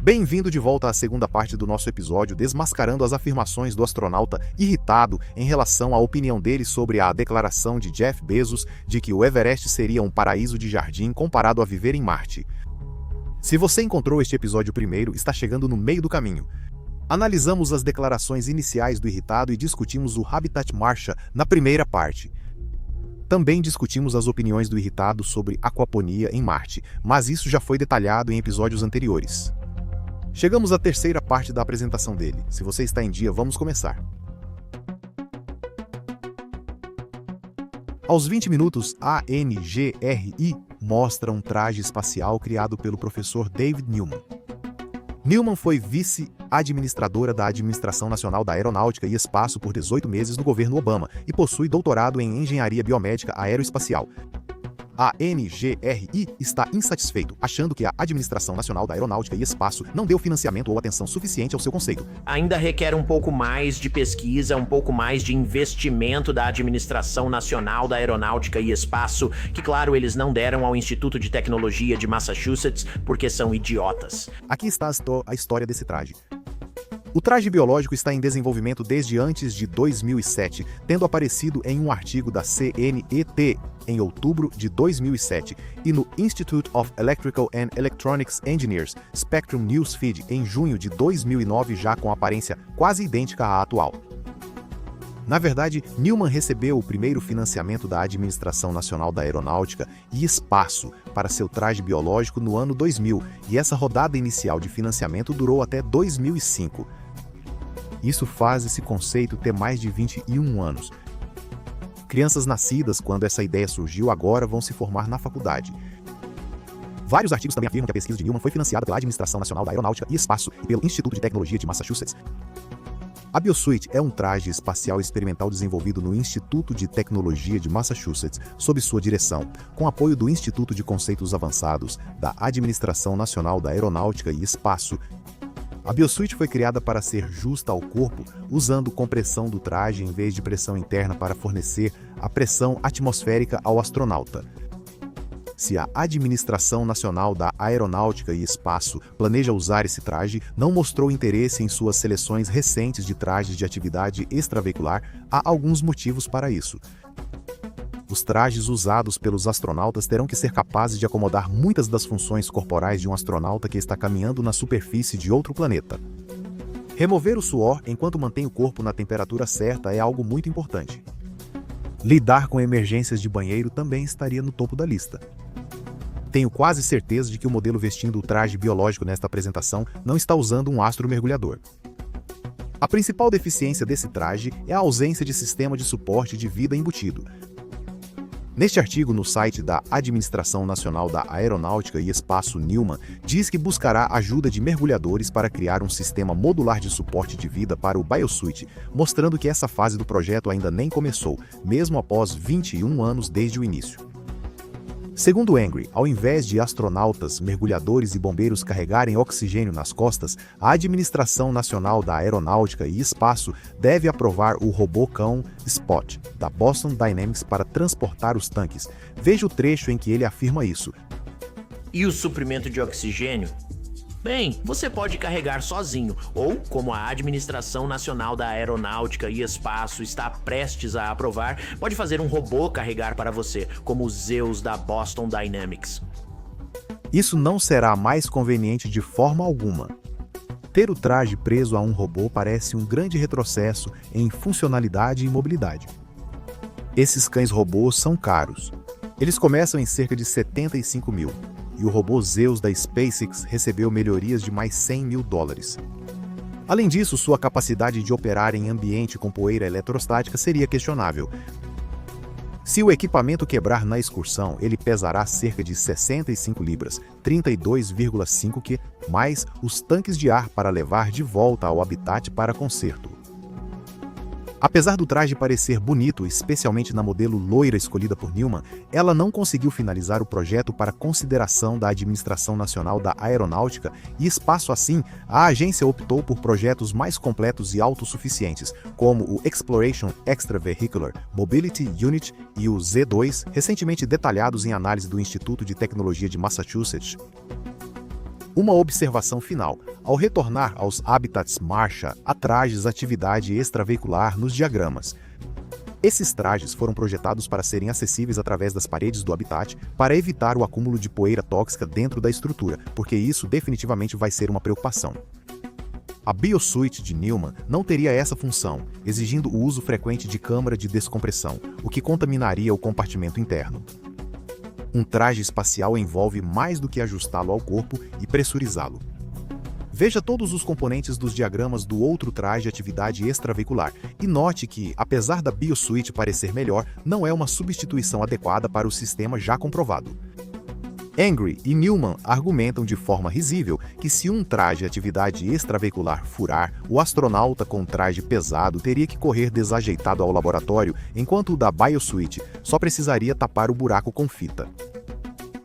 Bem-vindo de volta à segunda parte do nosso episódio desmascarando as afirmações do astronauta irritado em relação à opinião dele sobre a declaração de Jeff Bezos de que o Everest seria um paraíso de jardim comparado a viver em Marte. Se você encontrou este episódio primeiro, está chegando no meio do caminho. Analisamos as declarações iniciais do irritado e discutimos o Habitat Marcha na primeira parte. Também discutimos as opiniões do irritado sobre aquaponia em Marte, mas isso já foi detalhado em episódios anteriores. Chegamos à terceira parte da apresentação dele. Se você está em dia, vamos começar. Aos 20 minutos, a NGRI mostra um traje espacial criado pelo professor David Newman. Newman foi vice-administradora da Administração Nacional da Aeronáutica e Espaço por 18 meses no governo Obama e possui doutorado em Engenharia Biomédica Aeroespacial. A NGRI está insatisfeito, achando que a Administração Nacional da Aeronáutica e Espaço não deu financiamento ou atenção suficiente ao seu conceito. Ainda requer um pouco mais de pesquisa, um pouco mais de investimento da Administração Nacional da Aeronáutica e Espaço, que, claro, eles não deram ao Instituto de Tecnologia de Massachusetts porque são idiotas. Aqui está a história desse traje. O traje biológico está em desenvolvimento desde antes de 2007, tendo aparecido em um artigo da CNET em outubro de 2007 e no Institute of Electrical and Electronics Engineers Spectrum Newsfeed em junho de 2009, já com aparência quase idêntica à atual. Na verdade, Newman recebeu o primeiro financiamento da Administração Nacional da Aeronáutica e Espaço para seu traje biológico no ano 2000, e essa rodada inicial de financiamento durou até 2005. Isso faz esse conceito ter mais de 21 anos. Crianças nascidas quando essa ideia surgiu agora vão se formar na faculdade. Vários artigos também afirmam que a pesquisa de Newman foi financiada pela Administração Nacional da Aeronáutica e Espaço e pelo Instituto de Tecnologia de Massachusetts. A Biosuit é um traje espacial experimental desenvolvido no Instituto de Tecnologia de Massachusetts, sob sua direção, com apoio do Instituto de Conceitos Avançados, da Administração Nacional da Aeronáutica e Espaço. A Biosuit foi criada para ser justa ao corpo, usando compressão do traje em vez de pressão interna para fornecer a pressão atmosférica ao astronauta. Se a Administração Nacional da Aeronáutica e Espaço planeja usar esse traje, não mostrou interesse em suas seleções recentes de trajes de atividade extraveicular, há alguns motivos para isso. Os trajes usados pelos astronautas terão que ser capazes de acomodar muitas das funções corporais de um astronauta que está caminhando na superfície de outro planeta. Remover o suor enquanto mantém o corpo na temperatura certa é algo muito importante. Lidar com emergências de banheiro também estaria no topo da lista. Tenho quase certeza de que o modelo vestindo o traje biológico nesta apresentação não está usando um astro mergulhador. A principal deficiência desse traje é a ausência de sistema de suporte de vida embutido. Neste artigo no site da Administração Nacional da Aeronáutica e Espaço, Newman diz que buscará ajuda de mergulhadores para criar um sistema modular de suporte de vida para o Biosuit, mostrando que essa fase do projeto ainda nem começou, mesmo após 21 anos desde o início. Segundo Angry, ao invés de astronautas, mergulhadores e bombeiros carregarem oxigênio nas costas, a Administração Nacional da Aeronáutica e Espaço deve aprovar o robô-cão Spot, da Boston Dynamics, para transportar os tanques. Veja o trecho em que ele afirma isso. E o suprimento de oxigênio? Bem, você pode carregar sozinho, ou, como a Administração Nacional da Aeronáutica e Espaço está prestes a aprovar, pode fazer um robô carregar para você, como o Zeus da Boston Dynamics. Isso não será mais conveniente de forma alguma. Ter o traje preso a um robô parece um grande retrocesso em funcionalidade e mobilidade. Esses cães robôs são caros. Eles começam em cerca de 75 mil. E o robô Zeus da SpaceX recebeu melhorias de mais 100 mil dólares. Além disso, sua capacidade de operar em ambiente com poeira eletrostática seria questionável. Se o equipamento quebrar na excursão, ele pesará cerca de 65 libras, 32,5 kg, mais os tanques de ar para levar de volta ao habitat para conserto. Apesar do traje parecer bonito, especialmente na modelo loira escolhida por Newman, ela não conseguiu finalizar o projeto para consideração da Administração Nacional da Aeronáutica e Espaço. Assim, a agência optou por projetos mais completos e autossuficientes, como o Exploration Extravehicular Mobility Unit e o Z2, recentemente detalhados em análise do Instituto de Tecnologia de Massachusetts. Uma observação final. Ao retornar aos habitats marcha, há trajes atividade extraveicular nos diagramas. Esses trajes foram projetados para serem acessíveis através das paredes do habitat para evitar o acúmulo de poeira tóxica dentro da estrutura, porque isso definitivamente vai ser uma preocupação. A BioSuite de Newman não teria essa função, exigindo o uso frequente de câmara de descompressão, o que contaminaria o compartimento interno. Um traje espacial envolve mais do que ajustá-lo ao corpo e pressurizá-lo. Veja todos os componentes dos diagramas do outro traje de atividade extraveicular e note que, apesar da BioSuite parecer melhor, não é uma substituição adequada para o sistema já comprovado. Angry e Newman argumentam de forma risível que se um traje de atividade extraveicular furar, o astronauta com traje pesado teria que correr desajeitado ao laboratório, enquanto o da BioSuite só precisaria tapar o buraco com fita.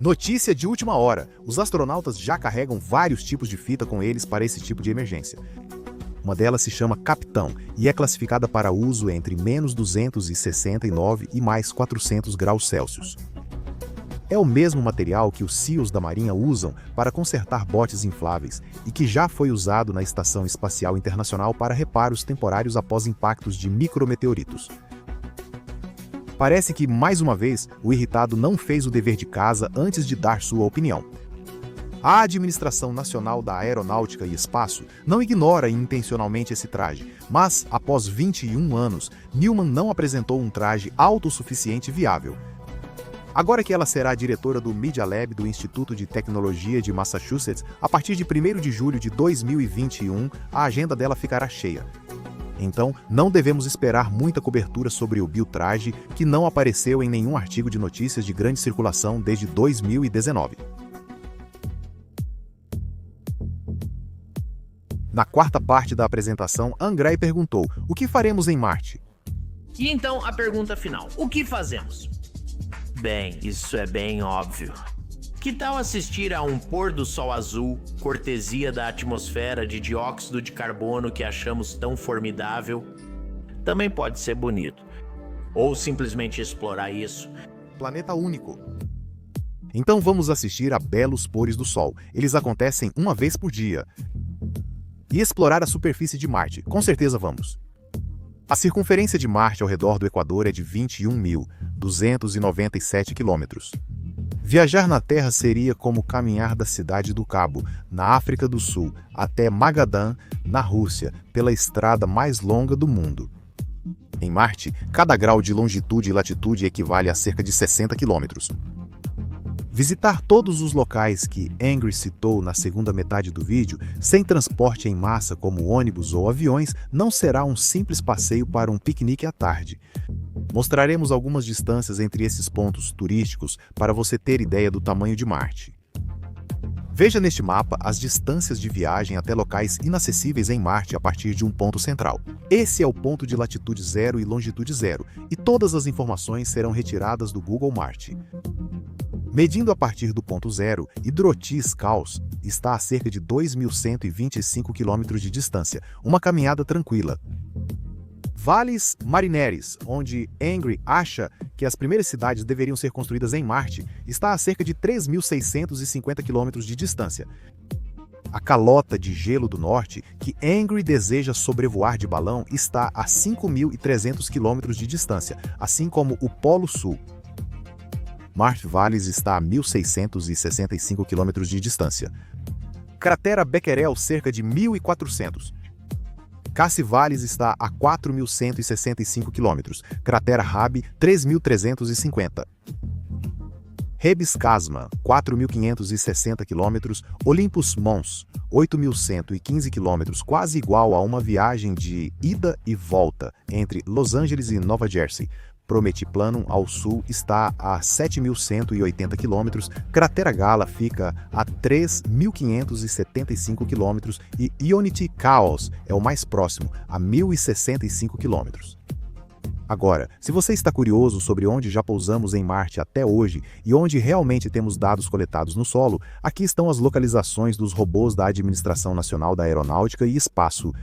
Notícia de última hora: os astronautas já carregam vários tipos de fita com eles para esse tipo de emergência. Uma delas se chama Capitão e é classificada para uso entre menos 269 e mais 400 graus Celsius. É o mesmo material que os SEALs da Marinha usam para consertar botes infláveis e que já foi usado na Estação Espacial Internacional para reparos temporários após impactos de micrometeoritos. Parece que, mais uma vez, o irritado não fez o dever de casa antes de dar sua opinião. A Administração Nacional da Aeronáutica e Espaço não ignora intencionalmente esse traje, mas, após 21 anos, Newman não apresentou um traje autossuficiente viável. Agora que ela será diretora do Media Lab do Instituto de Tecnologia de Massachusetts, a partir de 1º de julho de 2021, a agenda dela ficará cheia. Então, não devemos esperar muita cobertura sobre o biotraje, que não apareceu em nenhum artigo de notícias de grande circulação desde 2019. Na quarta parte da apresentação, Angray perguntou: o que faremos em Marte? E então a pergunta final: o que fazemos? Bem, isso é bem óbvio. Que tal assistir a um pôr do sol azul, cortesia da atmosfera de dióxido de carbono que achamos tão formidável? Também pode ser bonito. Ou simplesmente explorar isso. Planeta único. Então vamos assistir a belos pôres do sol. Eles acontecem uma vez por dia. E explorar a superfície de Marte. Com certeza vamos. A circunferência de Marte ao redor do Equador é de 21.297 quilômetros. Viajar na Terra seria como caminhar da Cidade do Cabo, na África do Sul, até Magadan, na Rússia, pela estrada mais longa do mundo. Em Marte, cada grau de longitude e latitude equivale a cerca de 60 quilômetros. Visitar todos os locais que Angry citou na segunda metade do vídeo, sem transporte em massa como ônibus ou aviões, não será um simples passeio para um piquenique à tarde. Mostraremos algumas distâncias entre esses pontos turísticos para você ter ideia do tamanho de Marte. Veja neste mapa as distâncias de viagem até locais inacessíveis em Marte a partir de um ponto central. Esse é o ponto de latitude 0 e longitude 0, e todas as informações serão retiradas do Google Marte. Medindo a partir do ponto 0, Hydrotis Caos está a cerca de 2.125 km de distância, uma caminhada tranquila. Valles Marineris, onde Angry acha que as primeiras cidades deveriam ser construídas em Marte, está a cerca de 3.650 km de distância. A calota de gelo do norte, que Angry deseja sobrevoar de balão, está a 5.300 km de distância, assim como o Polo Sul. Mart Valles está a 1.665 km de distância. Cratera Becquerel, cerca de 1.400. Cassi Valles está a 4.165 km. Cratera Rabi, 3.350. Rebes Casma, 4.560 km. Olympus Mons, 8.115 km, quase igual a uma viagem de ida e volta entre Los Angeles e Nova Jersey. Prometiplano, ao sul, está a 7.180 km, Cratera Gala fica a 3.575 km e Ionity Chaos é o mais próximo, a 1.065 km. Agora, se você está curioso sobre onde já pousamos em Marte até hoje e onde realmente temos dados coletados no solo, aqui estão as localizações dos robôs da Administração Nacional da Aeronáutica e Espaço.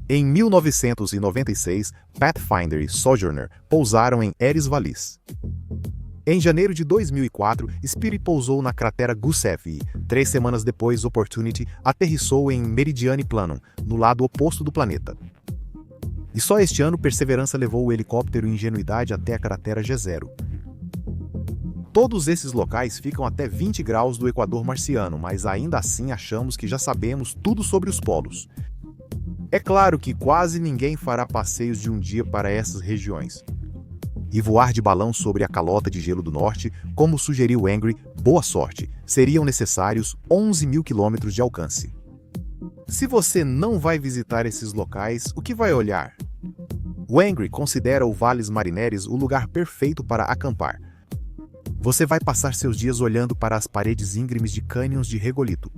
Em 1996, Pathfinder e Sojourner pousaram em Ares Vallis. Em janeiro de 2004, Spirit pousou na cratera Gusev e, 3 semanas depois, Opportunity aterrissou em Meridiani Planum, no lado oposto do planeta. E só este ano, Perseverança levou o helicóptero Ingenuidade até a cratera G0. Todos esses locais ficam até 20 graus do equador marciano, mas ainda assim achamos que já sabemos tudo sobre os polos. É claro que quase ninguém fará passeios de um dia para essas regiões. E voar de balão sobre a calota de gelo do norte, como sugeriu Angry, boa sorte, seriam necessários 11.000 quilômetros de alcance. Se você não vai visitar esses locais, o que vai olhar? O Angry considera o Valles Marineris o lugar perfeito para acampar. Você vai passar seus dias olhando para as paredes íngremes de cânions de regolito.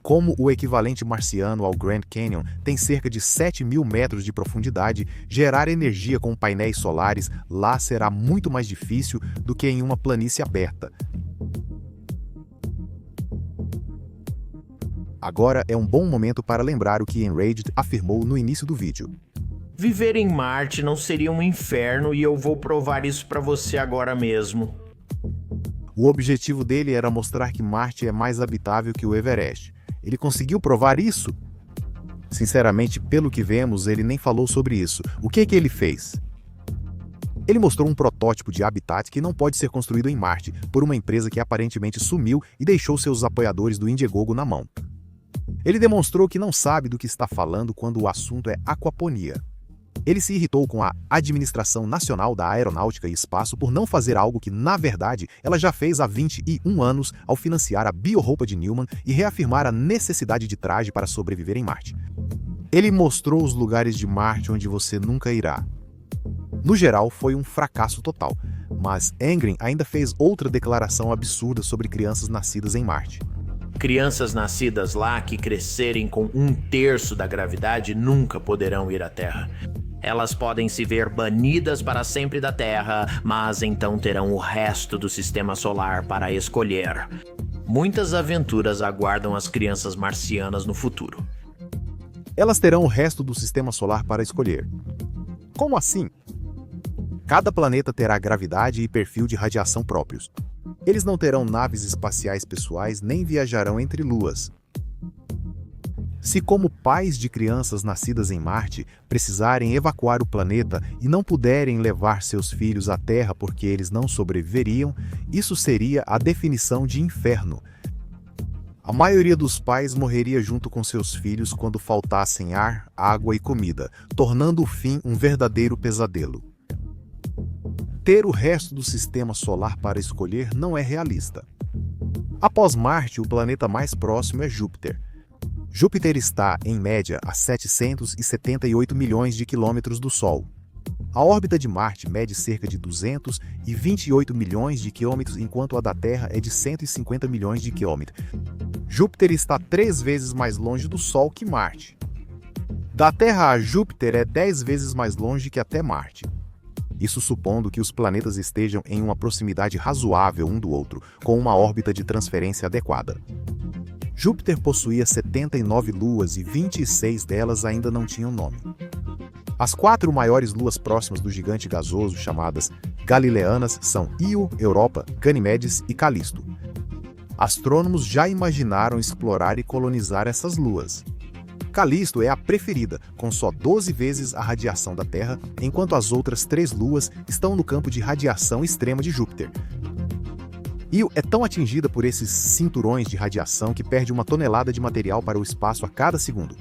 Como o equivalente marciano ao Grand Canyon tem cerca de 7.000 metros de profundidade, gerar energia com painéis solares lá será muito mais difícil do que em uma planície aberta. Agora é um bom momento para lembrar o que Enraged afirmou no início do vídeo. Viver em Marte não seria um inferno e eu vou provar isso pra você agora mesmo. O objetivo dele era mostrar que Marte é mais habitável que o Everest. Ele conseguiu provar isso? Sinceramente, pelo que vemos, ele nem falou sobre isso. O que ele fez? Ele mostrou um protótipo de habitat que não pode ser construído em Marte por uma empresa que aparentemente sumiu e deixou seus apoiadores do Indiegogo na mão. Ele demonstrou que não sabe do que está falando quando o assunto é aquaponia. Ele se irritou com a Administração Nacional da Aeronáutica e Espaço por não fazer algo que, na verdade, ela já fez há 21 anos ao financiar a biorroupa de Newman e reafirmar a necessidade de traje para sobreviver em Marte. Ele mostrou os lugares de Marte onde você nunca irá. No geral, foi um fracasso total, mas Engren ainda fez outra declaração absurda sobre crianças nascidas em Marte. Crianças nascidas lá que crescerem com 1/3 da gravidade nunca poderão ir à Terra. Elas podem se ver banidas para sempre da Terra, mas então terão o resto do sistema solar para escolher. Muitas aventuras aguardam as crianças marcianas no futuro. Elas terão o resto do sistema solar para escolher. Como assim? Cada planeta terá gravidade e perfil de radiação próprios. Eles não terão naves espaciais pessoais nem viajarão entre luas. Se, como pais de crianças nascidas em Marte, precisarem evacuar o planeta e não puderem levar seus filhos à Terra porque eles não sobreviveriam, isso seria a definição de inferno. A maioria dos pais morreria junto com seus filhos quando faltassem ar, água e comida, tornando o fim um verdadeiro pesadelo. Ter o resto do sistema solar para escolher não é realista. Após Marte, o planeta mais próximo é Júpiter. Júpiter está, em média, a 778 milhões de quilômetros do Sol. A órbita de Marte mede cerca de 228 milhões de quilômetros, enquanto a da Terra é de 150 milhões de quilômetros. Júpiter está 3 vezes mais longe do Sol que Marte. Da Terra a Júpiter é 10 vezes mais longe que até Marte. Isso supondo que os planetas estejam em uma proximidade razoável um do outro, com uma órbita de transferência adequada. Júpiter possuía 79 luas e 26 delas ainda não tinham nome. As 4 maiores luas próximas do gigante gasoso, chamadas Galileanas, são Io, Europa, Ganimedes e Calisto. Astrônomos já imaginaram explorar e colonizar essas luas. Calisto é a preferida, com só 12 vezes a radiação da Terra, enquanto as outras 3 luas estão no campo de radiação extrema de Júpiter. Io é tão atingida por esses cinturões de radiação que perde 1 tonelada de material para o espaço a cada segundo.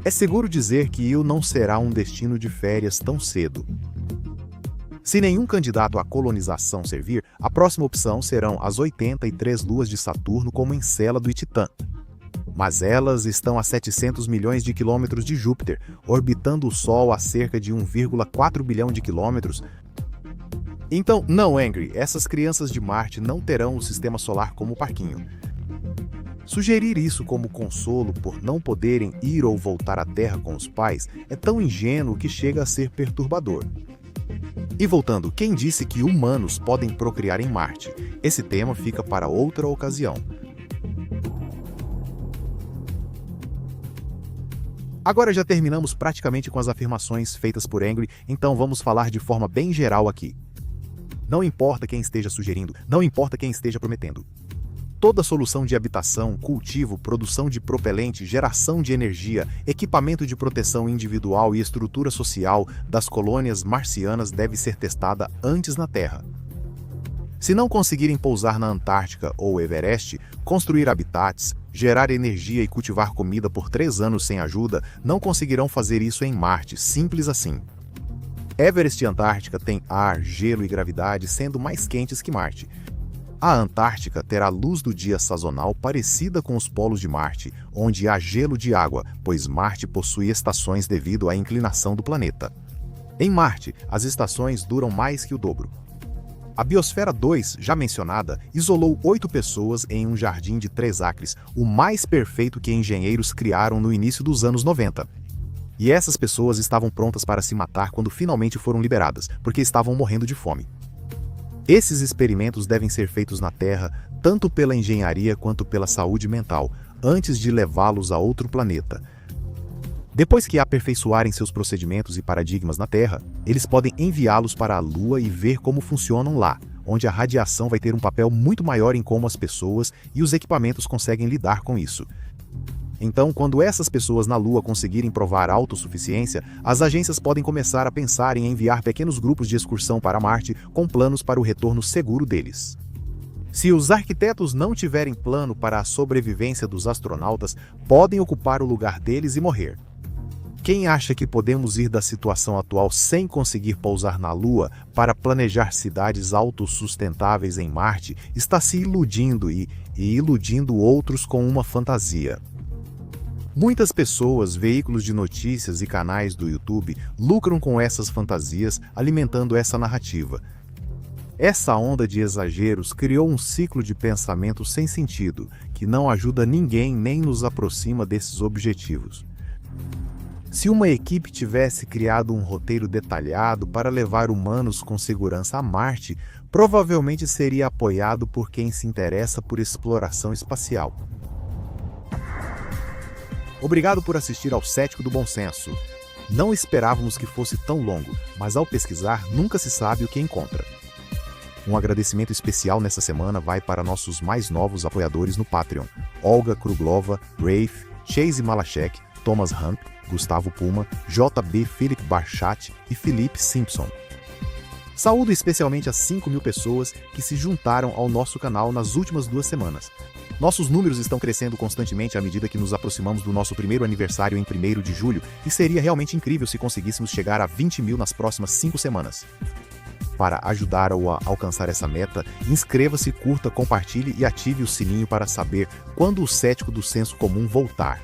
É seguro dizer que Io não será um destino de férias tão cedo. Se nenhum candidato à colonização servir, a próxima opção serão as 83 luas de Saturno como Encélado e Titã. Mas elas estão a 700 milhões de quilômetros de Júpiter, orbitando o Sol a cerca de 1,4 bilhão de quilômetros. Então, não, Angry, essas crianças de Marte não terão o sistema solar como parquinho. Sugerir isso como consolo por não poderem ir ou voltar à Terra com os pais é tão ingênuo que chega a ser perturbador. E voltando, quem disse que humanos podem procriar em Marte? Esse tema fica para outra ocasião. Agora já terminamos praticamente com as afirmações feitas por Angry, então vamos falar de forma bem geral aqui. Não importa quem esteja sugerindo, não importa quem esteja prometendo. Toda solução de habitação, cultivo, produção de propelente, geração de energia, equipamento de proteção individual e estrutura social das colônias marcianas deve ser testada antes na Terra. Se não conseguirem pousar na Antártica ou Everest, construir habitats, gerar energia e cultivar comida por 3 anos sem ajuda, não conseguirão fazer isso em Marte, simples assim. Everest e Antártica têm ar, gelo e gravidade sendo mais quentes que Marte. A Antártica terá luz do dia sazonal parecida com os polos de Marte, onde há gelo de água, pois Marte possui estações devido à inclinação do planeta. Em Marte, as estações duram mais que o dobro. A Biosfera 2, já mencionada, isolou 8 pessoas em um jardim de 3 acres, o mais perfeito que engenheiros criaram no início dos anos 90. E essas pessoas estavam prontas para se matar quando finalmente foram liberadas, porque estavam morrendo de fome. Esses experimentos devem ser feitos na Terra, tanto pela engenharia quanto pela saúde mental, antes de levá-los a outro planeta. Depois que aperfeiçoarem seus procedimentos e paradigmas na Terra, eles podem enviá-los para a Lua e ver como funcionam lá, onde a radiação vai ter um papel muito maior em como as pessoas e os equipamentos conseguem lidar com isso. Então, quando essas pessoas na Lua conseguirem provar autossuficiência, as agências podem começar a pensar em enviar pequenos grupos de excursão para Marte com planos para o retorno seguro deles. Se os arquitetos não tiverem plano para a sobrevivência dos astronautas, podem ocupar o lugar deles e morrer. Quem acha que podemos ir da situação atual sem conseguir pousar na Lua para planejar cidades autossustentáveis em Marte está se iludindo e iludindo outros com uma fantasia. Muitas pessoas, veículos de notícias e canais do YouTube lucram com essas fantasias, alimentando essa narrativa. Essa onda de exageros criou um ciclo de pensamento sem sentido, que não ajuda ninguém nem nos aproxima desses objetivos. Se uma equipe tivesse criado um roteiro detalhado para levar humanos com segurança a Marte, provavelmente seria apoiado por quem se interessa por exploração espacial. Obrigado por assistir ao Cético do Bom Senso. Não esperávamos que fosse tão longo, mas ao pesquisar nunca se sabe o que encontra. Um agradecimento especial nessa semana vai para nossos mais novos apoiadores no Patreon: Olga Kruglova, Rafe, Chase Malachek, Thomas Hump, Gustavo Puma, JB Philip Barchat e Felipe Simpson. Saúdo especialmente as 5.000 pessoas que se juntaram ao nosso canal nas últimas 2 semanas. Nossos números estão crescendo constantemente à medida que nos aproximamos do nosso primeiro aniversário em 1º de julho, e seria realmente incrível se conseguíssemos chegar a 20.000 nas próximas 5 semanas. Para ajudar-o a alcançar essa meta, inscreva-se, curta, compartilhe e ative o sininho para saber quando o Cético do Senso Comum voltar.